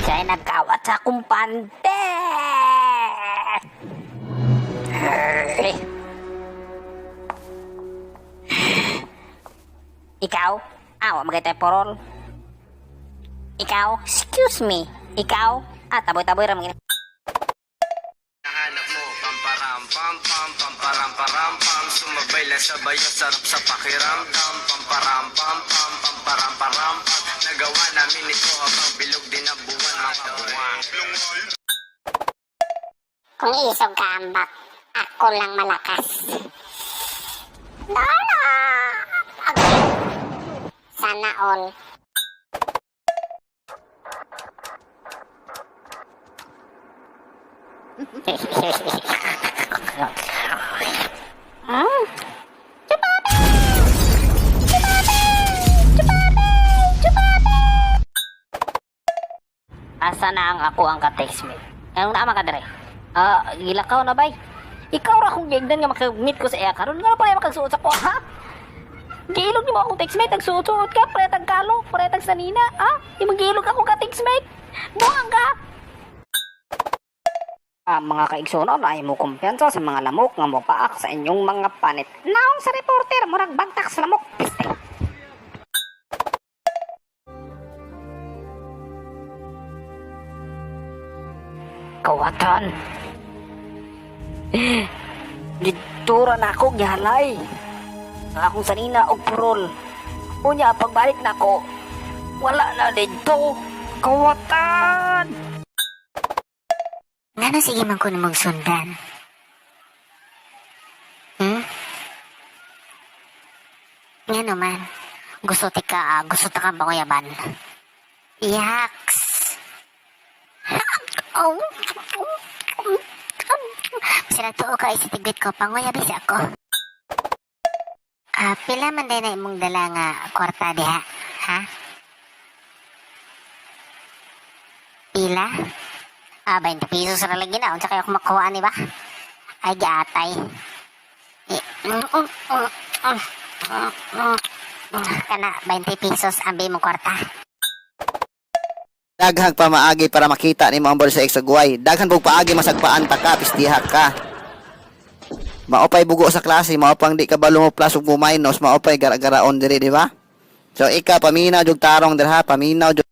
Siya'y nagkawat sa kumpante. Ikaw? Awa magay porol. Ikaw? Excuse me. Ikaw? Taboy-taboy ramang Hanap mo, pamparam pam pam, pamparam param pam, sumabay lang sabay ang sarap sa pakiramdam, pamparam pam pam, pamparam param pam, nagawa namin ito habang bilog din ang buwan mga buwan. Kung isog ka ambak, ako lang malakas. Lola! Okay. Sana all. Asa na ang ako ang ka-text me? Anong naama ka dire? Gilakaw na bay. Ikaw ra kung gigdan nga makag-meet ko sa iya karon nga pala makagsuot sa ko ha? Giilog ni mo akong textmate, nagsuot-suot ka, paretag kalo, paretag sanina, ha? Di magilog ako ka textmate. Buang ka! Mga kaigsunon ay mo kumpiyansa sa mga lamok nga mo paak sa inyong mga panit. Naong sa reporter, murag bagtak sa lamok. Piste. Kawatan. Dito na ako gihalay. Akong sanina og purol. Unya pagbalik nako, wala na dito. Kawatan. Ngano sige man ko namang sundan? Ngano man? Gusto ta ka bangoyaban? Yaks! Sila tuo ka isitigit ko, pangoyabis ako. Pila man din na imong dala nga kwarta diha, ha? Pila? 20 pesos na lang gina. Unsa kayo kung makuha ni ba? Ay, giatay. Kana, 20 pesos ang mong kwarta. Daghang pamaagi para makita ni Mambol sa Exagway. Daghan pog paagi masagpaan ta ka, pistihak ka. Maopay bugo sa klase, maopang di ka balo mo plus ug mo minus, maopay gara-garaon diri, di ba? So ika paminaw jug tarong dirha, paminaw jug.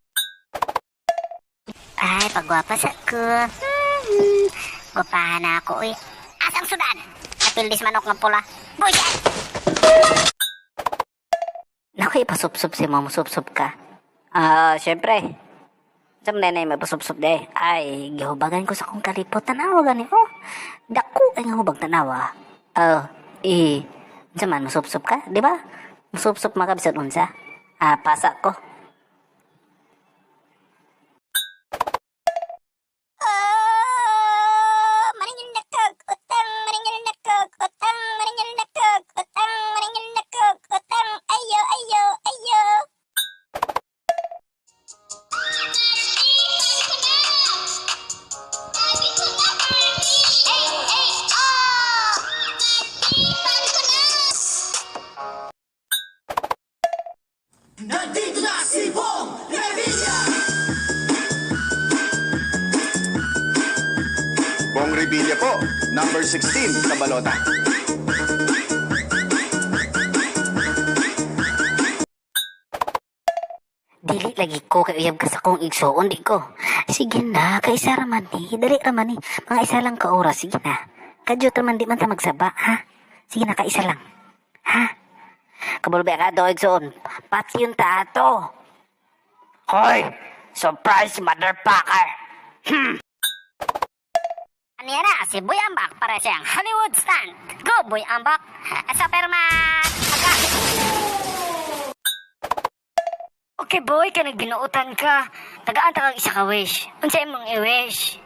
Ay, pagwapas ako. Gupahan na ako, uy. Asang sudan? Napildis manok ng pula. Buyan! Naku, ipasup-sup si mo, sup-sup ka. Syempre. Sam na may pasup-sup de. Ay, gihubagan ko sa kong kalipot. Tanawa gani, oh. Daku ay nga hubag tanawa. Saman, masup-sup ka, di ba? Masup-sup makabisat unsa. Pasa ko. Nandito na si Bong Revilla! Bong Revilla po, number 16 sa balota. Dili lagi ko kay uyab ka sa kong igsoon, di ko. Sige na, kaisa raman ni. Dali raman ni. Mga isa lang ka oras, sige na. Kadyot raman di man ta magsaba, ha? Sige na, kaisa lang. Ha? Kabulbe ka do, igsoon. Pati yung tato. Hoy! Surprise, motherfucker! Aniya na, si Boy Ambak para siyang Hollywood stunt. Go, Boy Ambak! Superman! Okay, boy, ka nagbinuutan ka. Tagaan ta kang isa ka wish. Unsa imong i-wish?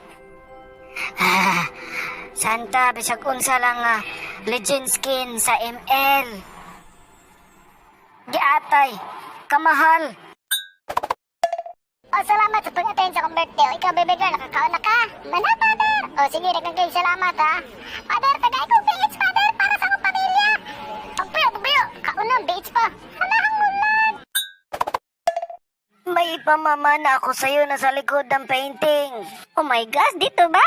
Santa, bisag unsa lang legend skin sa ML. Giatay, kamahal. Salamat sa pag-attend sa kong birthday. Ikaw, baby girl, nakakaon na ka. Mana, father? Sige, nagkagay salamat, ha. Father, tagay kong beach, father, para sa akong pamilya. Pagbiyo, kaunang beach pa. Hanahang mulan. May Ipamamana ako sa'yo na sa likod ng painting. Oh my gosh, dito ba?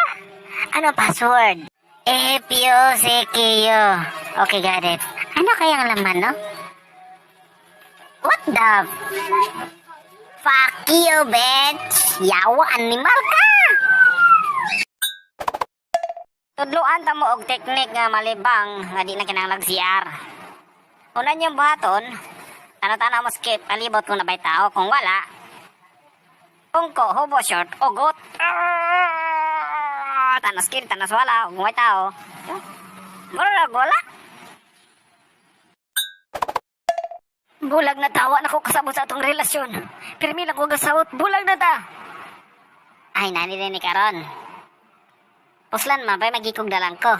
Ano password? Epio. Okay, got it. Ano kayang laman, no? What the? Fuck you, bitch! Yawa, animal ka! Tudloan ta mo og teknik nga malibang nga di na kinahanglan CR. Una niyong buhaton, tanaw mo skip, palibot kung nabay tao. Kung wala, pungko, hubo, short, ugot. Tanas skip, tanas wala, kung may tao. Murag wala. Bulag na tawa na ko kasabot sa atong relasyon. Pirmi lang ko gasawot, bulag na ta. Ay, nani din ni karon. Puslan mabay magikog dalang ko.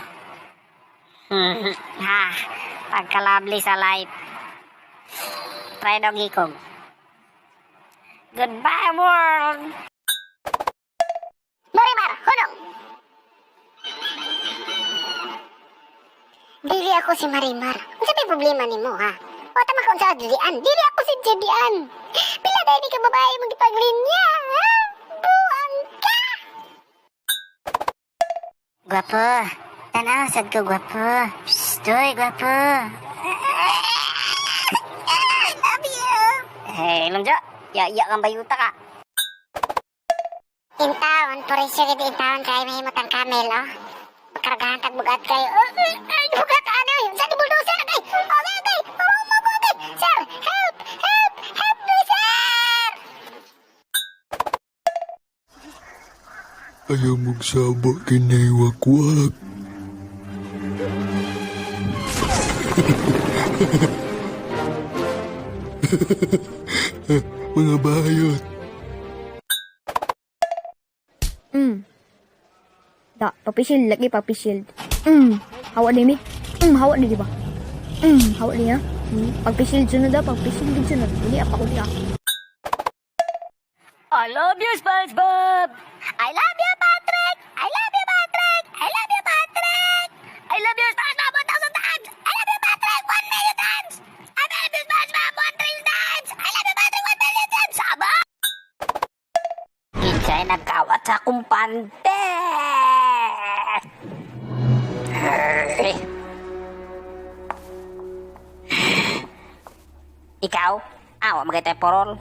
Ha, pagkalabli sa life. Try daw gikog. Goodbye world. Marimar, hunong! Dili ako si Marimar. Ano sabi problema ni mo, ha? O tama ka sa Judian. Dili ako si Judian. Pila dahil di ka babae mong ipaglinya, ha? Buang ka! Gwapo. Tanaw, sad ko gwapo. Psst, doy, gwapo. I love you. Hey, Lumja. Ya kang bayuta ka. Intawan, puri siya kita intawan kaya mahimot ang kamel, oh. Makaragahan tagbugat kayo. Ay, bugat ano yun? Sa dibuldosa na kayo. Okay. Okay. Sir, help me, sir! Ayaw magsaba kinaywakwak. Mga bayot. Da, papi-shield lagi, papi-shield. Hawa ni mi. Hawa ni, di ba? Hawa ni, ha? Papi-shield sunod da, papi-shield din sunod. Hindi, apa ko niya. I love you, SpongeBob. I love you, Patrick. I love you, Patrick. I love you, Patrick. I love you, SpongeBob 1,000 times. I love you, Patrick 1,000,000 times. I love you, SpongeBob 1,000,000 times. I love you, Patrick 1,000,000 times. Saba! Ika'y nagkawat sa kumpante. Ikaw? Awa, magay porol.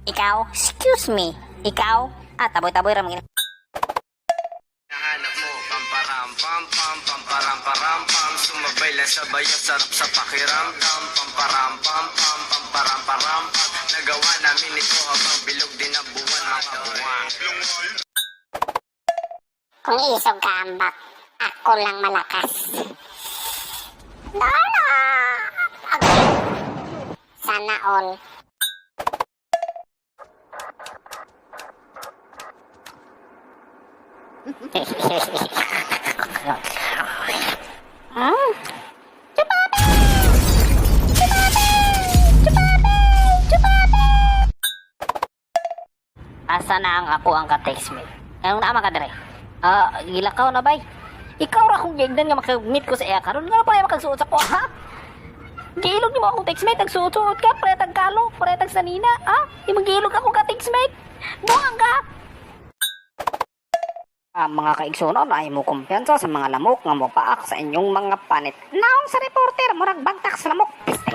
Ikaw? Excuse me. Ikaw? Taboy-taboy ram. Nahanap mo, pamparam pam pam, pamparam param pam. Sumabay lang sa bayo, sarap sa pakiramdam. Pamparam pam pam, pamparam param pam. Nagawa namin ito habang bilog din ang buwan, mga buwan. Kung isog ka ambak, ako lang malakas. Lola! Okay. Sana all. Asa na ang ako ang ka-text me? Anong naama ka dire? Gilakaw na bay. Ikaw ra kung gigdan nga makag-meet ko sa iya karon nga pa makagsuot sa ko, ha? Giilog ni mo akong textmate, nagsuot-suot ka, paretag kalo, paretag sanina, ha? Imagilog ako ka textmate. Buang ka! Mga kaigsunon, ay mo kumpiyansa sa mga lamok nga mopaak sa inyong mga panit. Naon sa reporter, murag bagtak sa lamok. Piste.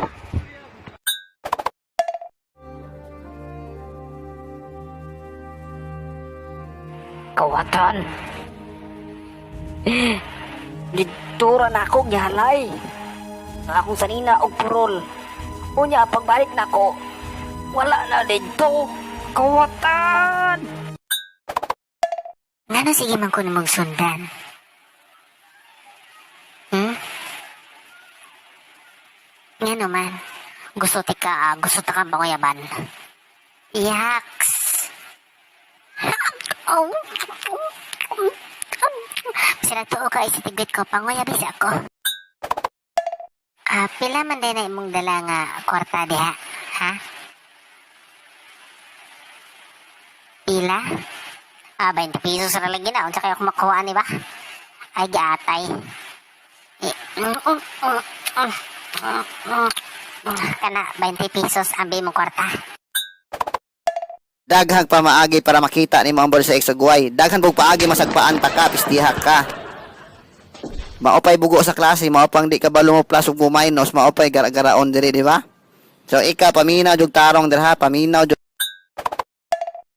Kawatan. Didtura na ako gihalay. Nga akong sanina og purol. Unya pagbalik na ko, wala na dito. Kawatan. Ngano sige man ko mong sundan? Ngano man? Gusto ta ka bangoyaban? Yaks! Oh! Sinagtuo ka isitigwit ko, pangoyabis ako. Pila man din na imong dala nga kwarta diha, ha? Pila? 20 pesos na lagi na. Unsa kayo kung makuha ni ba? Ay, giatay. Kana, 20 pesos ang mong kwarta. Daghang pamaagi para makita ni mga sa eksagway. Daghan pug paagi masagpaan ta ka, pistiha ka. Maopay bugo sa klase, maopang di ka ba lumoplas ug minus, maopay gara-garaon diri, di ba? So ikaw paminaw jug tarong dirha, paminaw jud